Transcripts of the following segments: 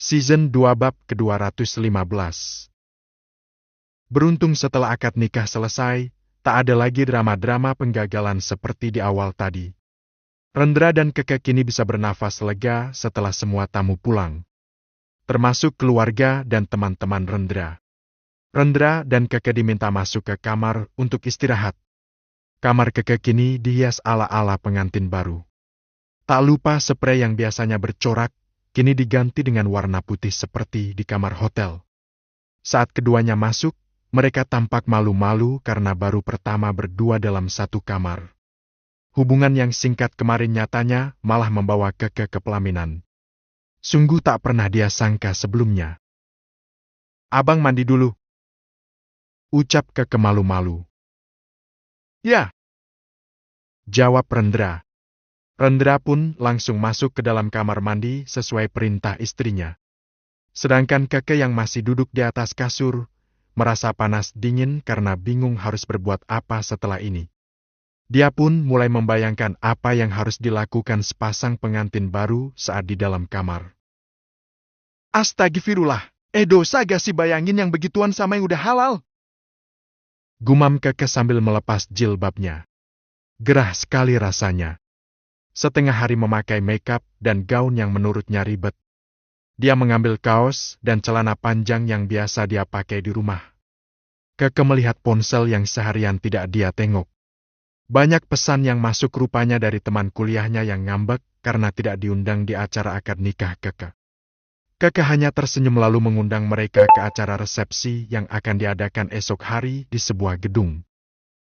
Season 2 bab ke-215. Beruntung setelah akad nikah selesai, tak ada lagi drama-drama penggagalan seperti di awal tadi. Rendra dan Keke kini bisa bernafas lega setelah semua tamu pulang, termasuk keluarga dan teman-teman Rendra. Rendra dan Keke diminta masuk ke kamar untuk istirahat. Kamar Keke kini dihias ala-ala pengantin baru. Tak lupa sprei yang biasanya bercorak, kini diganti dengan warna putih seperti di kamar hotel. Saat keduanya masuk, mereka tampak malu-malu karena baru pertama berdua dalam satu kamar. Hubungan yang singkat kemarin nyatanya malah membawa Keke ke pelaminan. Sungguh tak pernah dia sangka sebelumnya. "Abang mandi dulu," ucap Keke malu-malu. "Ya," jawab Rendra. Rendra pun langsung masuk ke dalam kamar mandi sesuai perintah istrinya. Sedangkan Keke yang masih duduk di atas kasur, merasa panas dingin karena bingung harus berbuat apa setelah ini. Dia pun mulai membayangkan apa yang harus dilakukan sepasang pengantin baru saat di dalam kamar. "Astagfirullah, dosa gak sih bayangin yang begituan sama yang udah halal?" gumam Keke sambil melepas jilbabnya. Gerah sekali rasanya. Setengah hari memakai makeup dan gaun yang menurutnya ribet. Dia mengambil kaos dan celana panjang yang biasa dia pakai di rumah. Keke melihat ponsel yang seharian tidak dia tengok. Banyak pesan yang masuk rupanya dari teman kuliahnya yang ngambek karena tidak diundang di acara akad nikah Keke. Keke hanya tersenyum lalu mengundang mereka ke acara resepsi yang akan diadakan esok hari di sebuah gedung.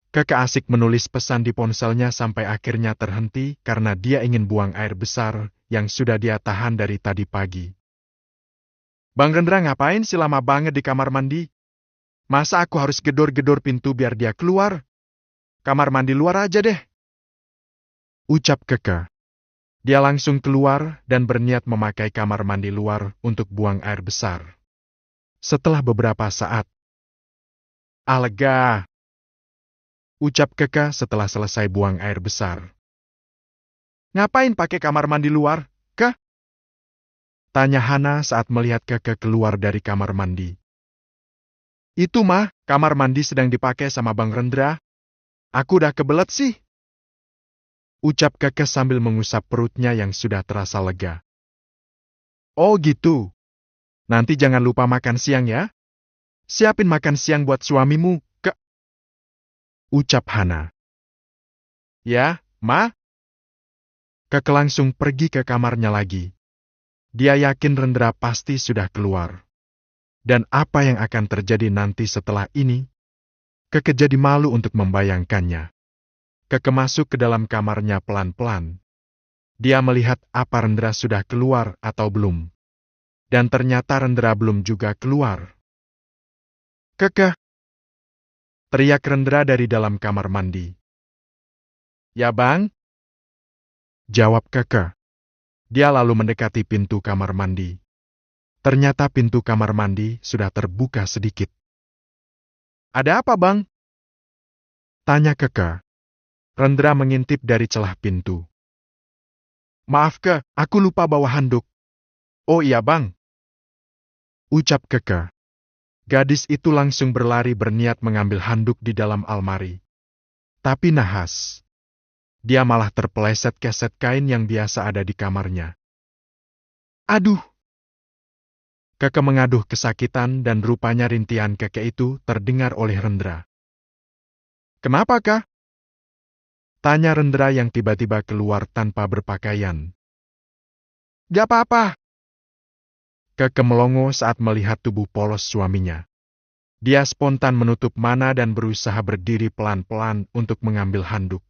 Keke asik menulis pesan di ponselnya sampai akhirnya terhenti karena dia ingin buang air besar yang sudah dia tahan dari tadi pagi. "Bang Rendra ngapain sih lama banget di kamar mandi? Masa aku harus gedor-gedor pintu biar dia keluar? Kamar mandi luar aja deh," ucap Keke. Dia langsung keluar dan berniat memakai kamar mandi luar untuk buang air besar. Setelah beberapa saat, "Lega," ucap Keke setelah selesai buang air besar. "Ngapain pakai kamar mandi luar, Kek?" tanya Hana saat melihat Keke keluar dari kamar mandi. "Itu mah, kamar mandi sedang dipakai sama Bang Rendra. Aku udah kebelet sih," ucap Keke sambil mengusap perutnya yang sudah terasa lega. "Oh gitu. Nanti jangan lupa makan siang ya. Siapin makan siang buat suamimu, Kek," ucap Hana. "Ya, Ma." Keke langsung pergi ke kamarnya lagi. Dia yakin Rendra pasti sudah keluar. Dan apa yang akan terjadi nanti setelah ini? Keke jadi malu untuk membayangkannya. Keke masuk ke dalam kamarnya pelan-pelan. Dia melihat apa Rendra sudah keluar atau belum. Dan ternyata Rendra belum juga keluar. "Keke!" teriak Rendra dari dalam kamar mandi. "Ya Bang?" jawab Keke. Dia lalu mendekati pintu kamar mandi. Ternyata pintu kamar mandi sudah terbuka sedikit. "Ada apa, Bang?" tanya Keke. Rendra mengintip dari celah pintu. "Maaf Kek, aku lupa bawa handuk." "Oh iya Bang," ucap Keke. Gadis itu langsung berlari berniat mengambil handuk di dalam almari. Tapi nahas. Dia malah terpeleset keset kain yang biasa ada di kamarnya. "Aduh!" Keke mengaduh kesakitan dan rupanya rintihan Keke itu terdengar oleh Rendra. "Kenapa Kak?" tanya Rendra yang tiba-tiba keluar tanpa berpakaian. "Gak apa-apa." Keke melongo saat melihat tubuh polos suaminya. Dia spontan menutup mata dan berusaha berdiri pelan-pelan untuk mengambil handuk.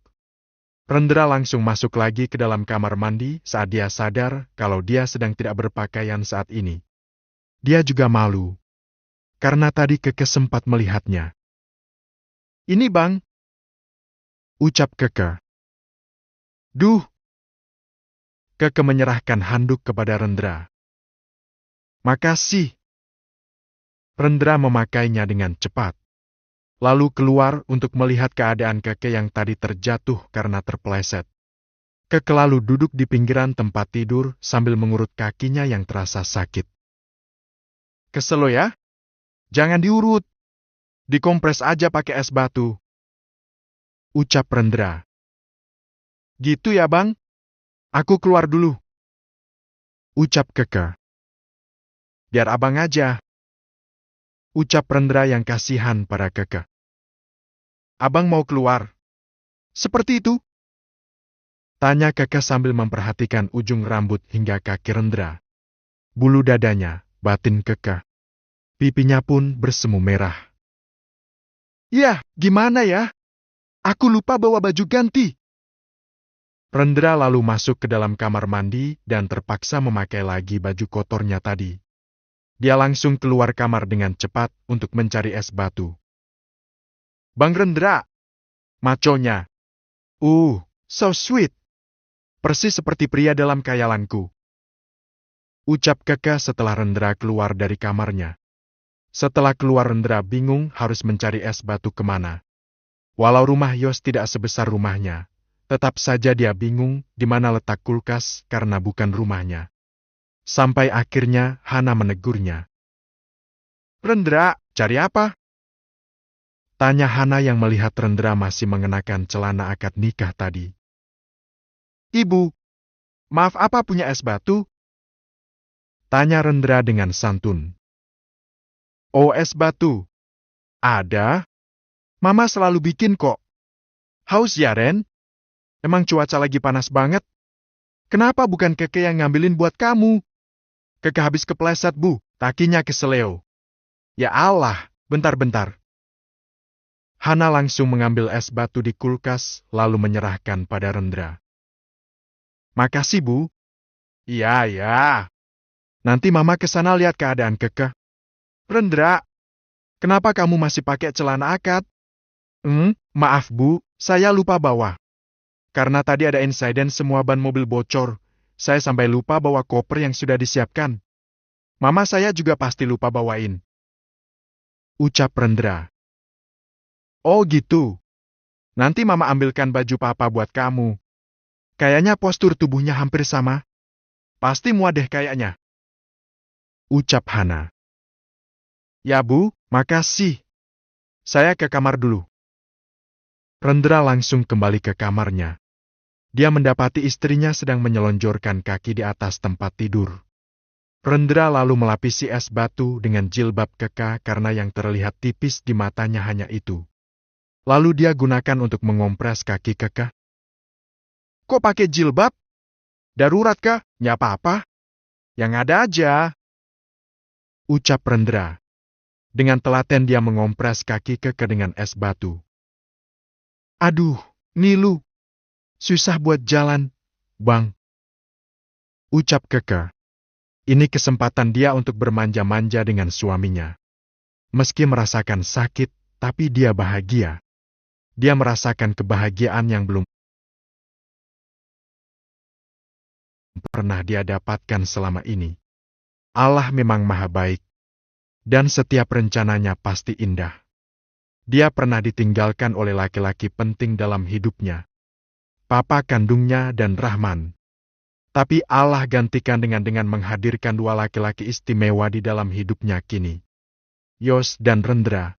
Rendra langsung masuk lagi ke dalam kamar mandi saat dia sadar kalau dia sedang tidak berpakaian saat ini. Dia juga malu, karena tadi Keke sempat melihatnya. "Ini Bang," ucap Keke. "Duh!" Keke menyerahkan handuk kepada Rendra. "Makasih." Rendra memakainya dengan cepat. Lalu keluar untuk melihat keadaan Keke yang tadi terjatuh karena terpeleset. Keke lalu duduk di pinggiran tempat tidur sambil mengurut kakinya yang terasa sakit. Kesel lo ya? Jangan diurut. Dikompres aja pakai es batu. Ucap Rendra. Gitu ya bang? Aku keluar dulu. Ucap Keke. Biar abang aja. Ucap Rendra yang kasihan pada Keke. Abang mau keluar? Seperti itu? Tanya Keke sambil memperhatikan ujung rambut hingga kaki Rendra. Bulu dadanya, batin Keke. Pipinya pun bersemu merah. Yah, gimana ya? Aku lupa bawa baju ganti. Rendra lalu masuk ke dalam kamar mandi dan terpaksa memakai lagi baju kotornya tadi. Dia langsung keluar kamar dengan cepat untuk mencari es batu. Bang Rendra! Maconya. So sweet. Persis seperti pria dalam khayalanku. Ucap Keke setelah Rendra keluar dari kamarnya. Setelah keluar Rendra bingung harus mencari es batu kemana. Walau rumah Yos tidak sebesar rumahnya, tetap saja dia bingung di mana letak kulkas karena bukan rumahnya. Sampai akhirnya Hana menegurnya. Rendra, cari apa? Tanya Hana yang melihat Rendra masih mengenakan celana akad nikah tadi. Ibu, maaf apa punya es batu? Tanya Rendra dengan santun. Oh es batu. Ada. Mama selalu bikin kok. Haus ya Ren? Emang cuaca lagi panas banget? Kenapa bukan Keke yang ngambilin buat kamu? Keke habis kepleset bu, kakinya keseleo. Ya Allah, bentar-bentar. Hana langsung mengambil es batu di kulkas, lalu menyerahkan pada Rendra. Makasih bu. Iya. Nanti mama kesana lihat keadaan Keke. Rendra, kenapa kamu masih pakai celana akad? Maaf bu, saya lupa bawa. Karena tadi ada insiden semua ban mobil bocor, saya sampai lupa bawa koper yang sudah disiapkan. Mama saya juga pasti lupa bawain. Ucap Rendra. Oh gitu. Nanti mama ambilkan baju papa buat kamu. Kayaknya postur tubuhnya hampir sama. Pasti muat deh kayaknya. Ucap Hana. Ya bu, makasih. Saya ke kamar dulu. Rendra langsung kembali ke kamarnya. Dia mendapati istrinya sedang menyelonjorkan kaki di atas tempat tidur. Rendra lalu melapisi es batu dengan jilbab Keke karena yang terlihat tipis di matanya hanya itu. Lalu dia gunakan untuk mengompres kaki Keke. Kok pakai jilbab? Darurat kah? Ya apa-apa. Yang ada aja. Ucap Rendra. Dengan telaten dia mengompres kaki Keke dengan es batu. Aduh, Nilu. Susah buat jalan, Bang. Ucap Keke. Ini kesempatan dia untuk bermanja-manja dengan suaminya. Meski merasakan sakit, tapi dia bahagia. Dia merasakan kebahagiaan yang belum pernah dia dapatkan selama ini. Allah memang maha baik. Dan setiap rencananya pasti indah. Dia pernah ditinggalkan oleh laki-laki penting dalam hidupnya. Papa kandungnya dan Rahman. Tapi Allah gantikan dengan menghadirkan dua laki-laki istimewa di dalam hidupnya kini. Yos dan Rendra.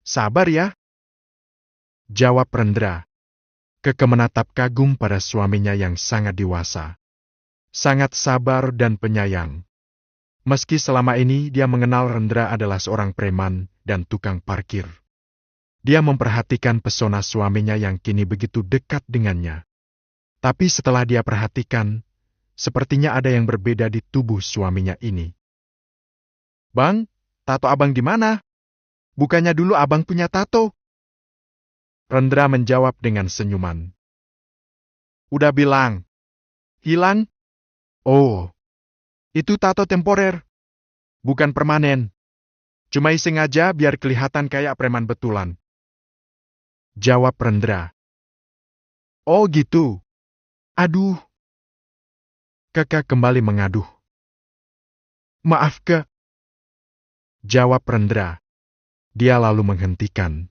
Sabar ya. Jawab Rendra. Keke menatap kagum pada suaminya yang sangat dewasa. Sangat sabar dan penyayang. Meski selama ini dia mengenal Rendra adalah seorang preman dan tukang parkir. Dia memperhatikan pesona suaminya yang kini begitu dekat dengannya. Tapi setelah dia perhatikan, sepertinya ada yang berbeda di tubuh suaminya ini. Bang, tato abang di mana? Bukannya dulu abang punya tato? Rendra menjawab dengan senyuman. Udah bilang. Hilang? Oh, itu tato temporer. Bukan permanen. Cuma iseng aja biar kelihatan kayak preman betulan. Jawab Rendra. Oh gitu. Aduh. Keke kembali mengaduh. Maaf Ke. Jawab Rendra. Dia lalu menghentikan.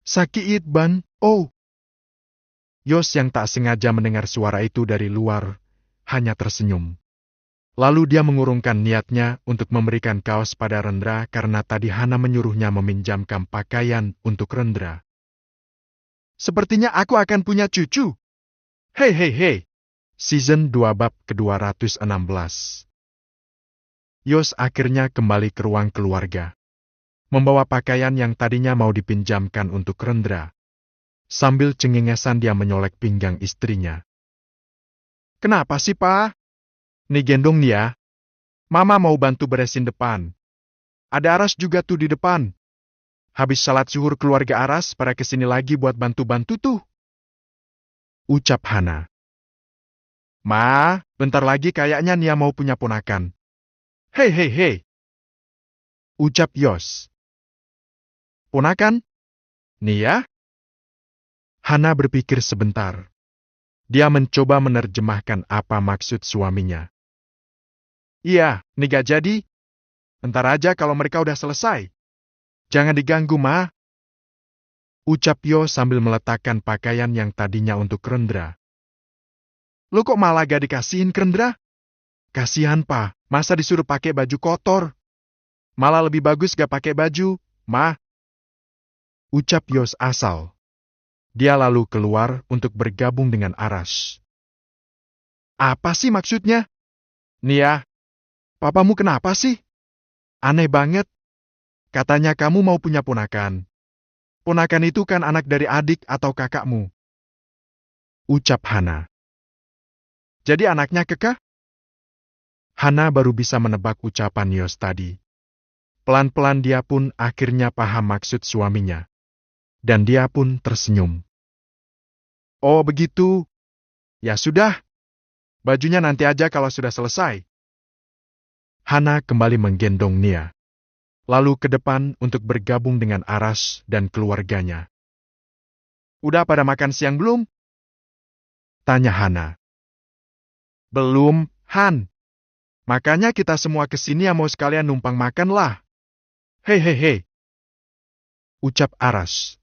Sakit ban, oh. Yos yang tak sengaja mendengar suara itu dari luar, hanya tersenyum. Lalu dia mengurungkan niatnya untuk memberikan kaos pada Rendra karena tadi Hana menyuruhnya meminjamkan pakaian untuk Rendra. Sepertinya aku akan punya cucu. Hei hei hei. Season 2 bab ke-216. Yos akhirnya kembali ke ruang keluarga. Membawa pakaian yang tadinya mau dipinjamkan untuk Rendra. Sambil cengengesan dia menyolek pinggang istrinya. Kenapa sih, Pak? Nih gendong nih ya. Mama mau bantu beresin depan. Ada Aras juga tuh di depan. Habis salat zuhur keluarga Aras pada kesini lagi buat bantu-bantu tuh. Ucap Hana. Ma, bentar lagi kayaknya Nia mau punya ponakan. Hei hei hei. Ucap Yos. Ponakan? Nia? Hana berpikir sebentar. Dia mencoba menerjemahkan apa maksud suaminya. Iya, nih gak jadi. Entar aja kalau mereka udah selesai. Jangan diganggu, Ma. Ucap Yo sambil meletakkan pakaian yang tadinya untuk Rendra. Lo kok malah gak dikasihin ke Rendra? Kasihan, Pa. Masa disuruh pakai baju kotor? Malah lebih bagus gak pakai baju, Ma. Ucap Yos asal. Dia lalu keluar untuk bergabung dengan Aras. Apa sih maksudnya? Nia, papamu kenapa sih? Aneh banget. Katanya kamu mau punya ponakan. Ponakan itu kan anak dari adik atau kakakmu. Ucap Hana. Jadi anaknya Keka? Hana baru bisa menebak ucapan Yos tadi. Pelan-pelan dia pun akhirnya paham maksud suaminya. Dan dia pun tersenyum. Oh begitu. Ya sudah. Bajunya nanti aja kalau sudah selesai. Hana kembali menggendong Nia. Lalu ke depan untuk bergabung dengan Aras dan keluarganya. Udah pada makan siang belum? Tanya Hana. Belum, Han. Makanya kita semua kesini ya mau sekalian numpang makan lah. Hei hei hei. Ucap Aras.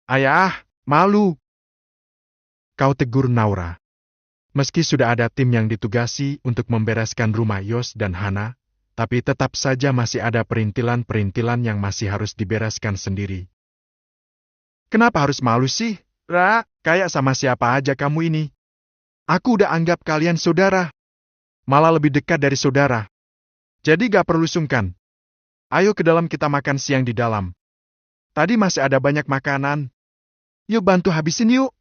Ayah, malu. Kau tegur Naura. Meski sudah ada tim yang ditugasi untuk membereskan rumah Yos dan Hana, tapi tetap saja masih ada perintilan-perintilan yang masih harus dibereskan sendiri. Kenapa harus malu sih? Ra, kayak sama siapa aja kamu ini. Aku udah anggap kalian saudara. Malah lebih dekat dari saudara. Jadi gak perlu sungkan. Ayo ke dalam kita makan siang di dalam. Tadi masih ada banyak makanan. Yuk bantu habisin yuk.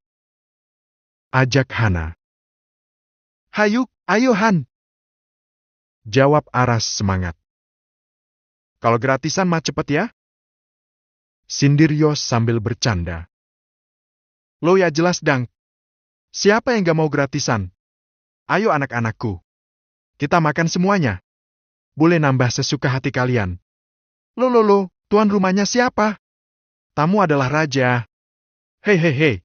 Ajak Hana. Hayuk, ayo Han. Jawab Aras semangat. Kalau gratisan mah cepet ya. Sindir Yos sambil bercanda. Lo ya jelas dang. Siapa yang gak mau gratisan? Ayo anak-anakku. Kita makan semuanya. Boleh nambah sesuka hati kalian. Lo, tuan rumahnya siapa? Tamu adalah raja. Hei hei hei.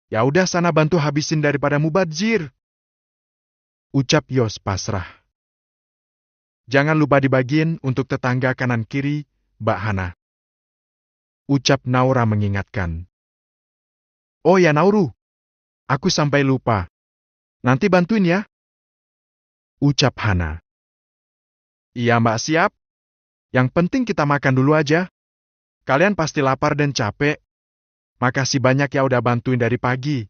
Ya udah sana bantu habisin daripada mubadzir. Ucap Yos pasrah. Jangan lupa dibagiin untuk tetangga kanan kiri, Mbak Hana. Ucap Naura mengingatkan. Oh ya Nauru. Aku sampai lupa. Nanti bantuin ya. Ucap Hana. Iya Mbak siap. Yang penting kita makan dulu aja. Kalian pasti lapar dan capek. Makasih banyak ya udah bantuin dari pagi.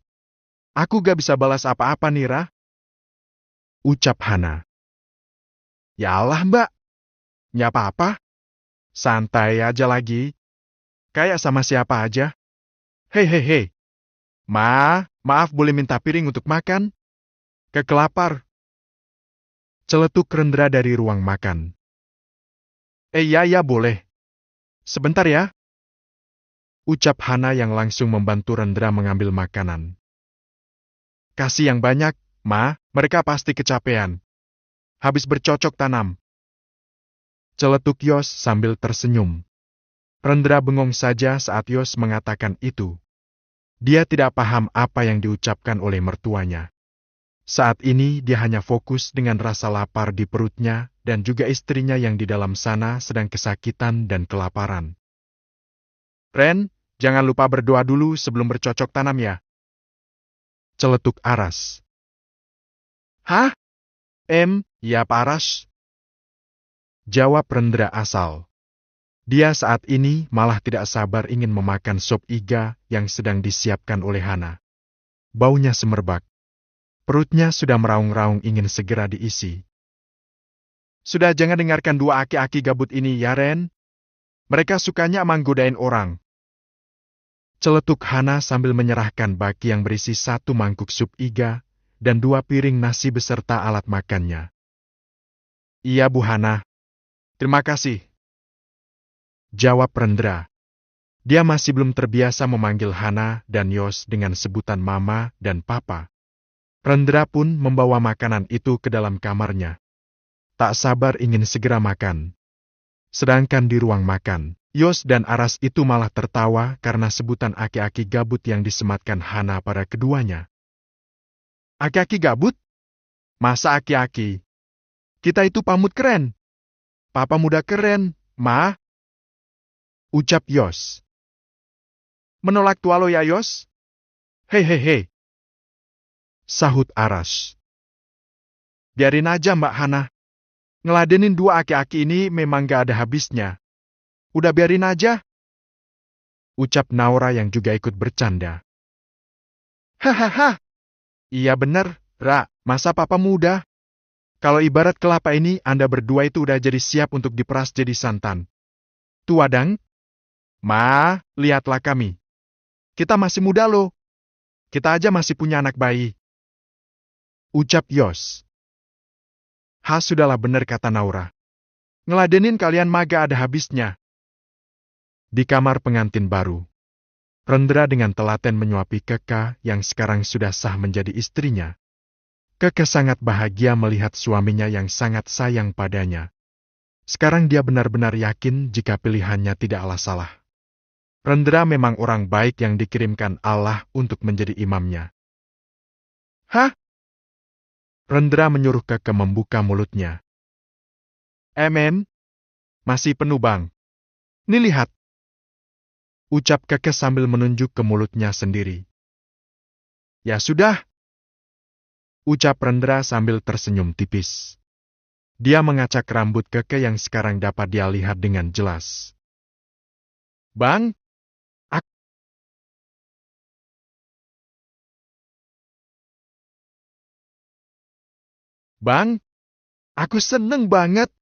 Aku gak bisa balas apa-apa Nira. Ucap Hana. Ya Allah Mbak. Nggak apa-apa. Santai aja lagi. Kayak sama siapa aja. Hei hei hei. Maaf boleh minta piring untuk makan? Kekelapar. Celetuk Rendra dari ruang makan. Ya boleh. Sebentar ya. Ucap Hana yang langsung membantu Rendra mengambil makanan. Kasih yang banyak, Ma, mereka pasti kecapean. Habis bercocok tanam. Celetuk Yos sambil tersenyum. Rendra bengong saja saat Yos mengatakan itu. Dia tidak paham apa yang diucapkan oleh mertuanya. Saat ini dia hanya fokus dengan rasa lapar di perutnya dan juga istrinya yang di dalam sana sedang kesakitan dan kelaparan. Ren, jangan lupa berdoa dulu sebelum bercocok tanam ya. Celetuk Aras. Hah? Ya Paras. Jawab Rendra asal. Dia saat ini malah tidak sabar ingin memakan sop iga yang sedang disiapkan oleh Hana. Baunya semerbak. Perutnya sudah meraung-raung ingin segera diisi. Sudah jangan dengarkan dua aki-aki gabut ini ya Ren. Mereka sukanya manggodain orang. Celetuk Hana sambil menyerahkan baki yang berisi 1 mangkuk sup iga dan 2 piring nasi beserta alat makannya. Iya Bu Hana. Terima kasih. Jawab Rendra. Dia masih belum terbiasa memanggil Hana dan Yos dengan sebutan Mama dan Papa. Rendra pun membawa makanan itu ke dalam kamarnya. Tak sabar ingin segera makan. Sedangkan di ruang makan, Yos dan Aras itu malah tertawa karena sebutan aki-aki gabut yang disematkan Hana pada keduanya. Aki-aki gabut? Masa aki-aki? Kita itu pamut keren. Papa muda keren, Ma. Ucap Yos. Menolak tua lo ya Yos? Hehehe. Sahut Aras. Biarin aja Mbak Hana. Ngeladenin dua aki-aki ini memang gak ada habisnya. Udah biarin aja. Ucap Naura yang juga ikut bercanda. Hahaha. Iya bener, Ra. Masa papa muda? Kalau ibarat kelapa ini Anda berdua itu udah jadi siap untuk diperas jadi santan. Tua dang. Ma, lihatlah kami. Kita masih muda loh. Kita aja masih punya anak bayi. Ucap Yos. Sudahlah bener kata Naura. Ngeladenin kalian maga ada habisnya. Di kamar pengantin baru, Rendra dengan telaten menyuapi Keka yang sekarang sudah sah menjadi istrinya. Keka sangat bahagia melihat suaminya yang sangat sayang padanya. Sekarang dia benar-benar yakin jika pilihannya tidaklah salah. Rendra memang orang baik yang dikirimkan Allah untuk menjadi imamnya. Hah? Rendra menyuruh Keka membuka mulutnya. Masih penuh bang. Nih lihat. Ucap Keke sambil menunjuk ke mulutnya sendiri. Ya sudah. Ucap Rendra sambil tersenyum tipis. Dia mengacak rambut Keke yang sekarang dapat dia lihat dengan jelas. Bang, aku seneng banget.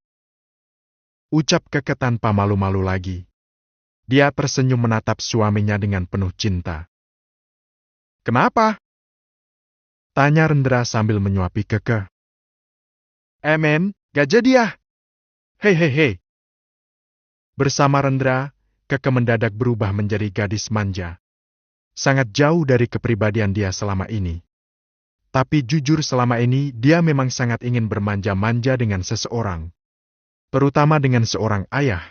Ucap Keke tanpa malu-malu lagi. Dia tersenyum menatap suaminya dengan penuh cinta. Kenapa? Tanya Rendra sambil menyuapi Keke. Gak jadi ya? Hehehe. Bersama Rendra, Keke mendadak berubah menjadi gadis manja. Sangat jauh dari kepribadian dia selama ini. Tapi jujur selama ini dia memang sangat ingin bermanja-manja dengan seseorang. Terutama dengan seorang ayah.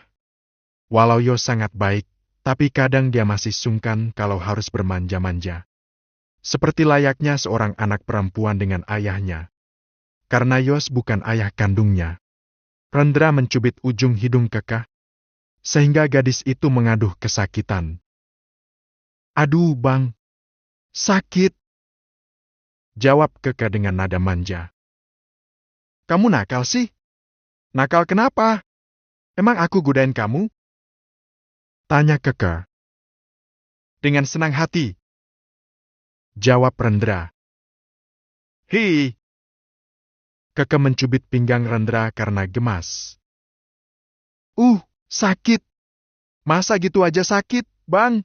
Walau Yos sangat baik, tapi kadang dia masih sungkan kalau harus bermanja-manja. Seperti layaknya seorang anak perempuan dengan ayahnya. Karena Yos bukan ayah kandungnya. Rendra mencubit ujung hidung Keke, sehingga gadis itu mengaduh kesakitan. Aduh bang, sakit. Jawab Keke dengan nada manja. Kamu nakal sih? Nakal kenapa? Emang aku godain kamu? Tanya Keke. Dengan senang hati. Jawab Rendra. Hi. Keke mencubit pinggang Rendra karena gemas. Sakit. Masa gitu aja sakit, bang?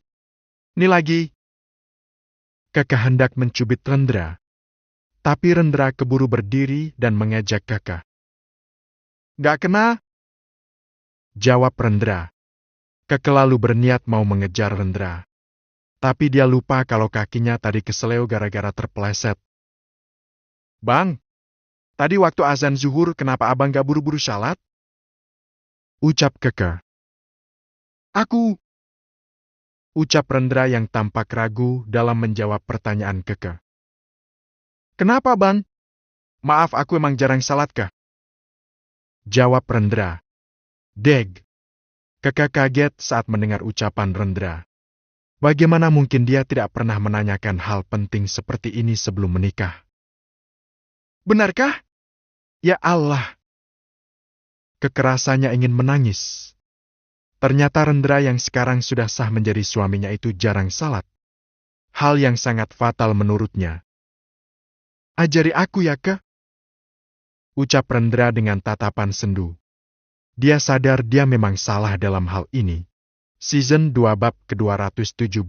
Nih lagi. Keke hendak mencubit Rendra. Tapi Rendra keburu berdiri dan mengejek Keke. Gak kena. Jawab Rendra. Keke lalu berniat mau mengejar Rendra. Tapi dia lupa kalau kakinya tadi keseleo gara-gara terpeleset. Bang, tadi waktu azan zuhur kenapa abang gak buru-buru salat? Ucap Keke. Ucap Rendra yang tampak ragu dalam menjawab pertanyaan Keke. Kenapa bang? Maaf aku emang jarang salat kah? Jawab Rendra. Deg. Keke kaget saat mendengar ucapan Rendra. Bagaimana mungkin dia tidak pernah menanyakan hal penting seperti ini sebelum menikah? Benarkah? Ya Allah! Kekerasannya ingin menangis. Ternyata Rendra yang sekarang sudah sah menjadi suaminya itu jarang salat. Hal yang sangat fatal menurutnya. Ajari aku ya, Ke. Ucap Rendra dengan tatapan sendu. Dia sadar dia memang salah dalam hal ini. Season 2 bab ke-217.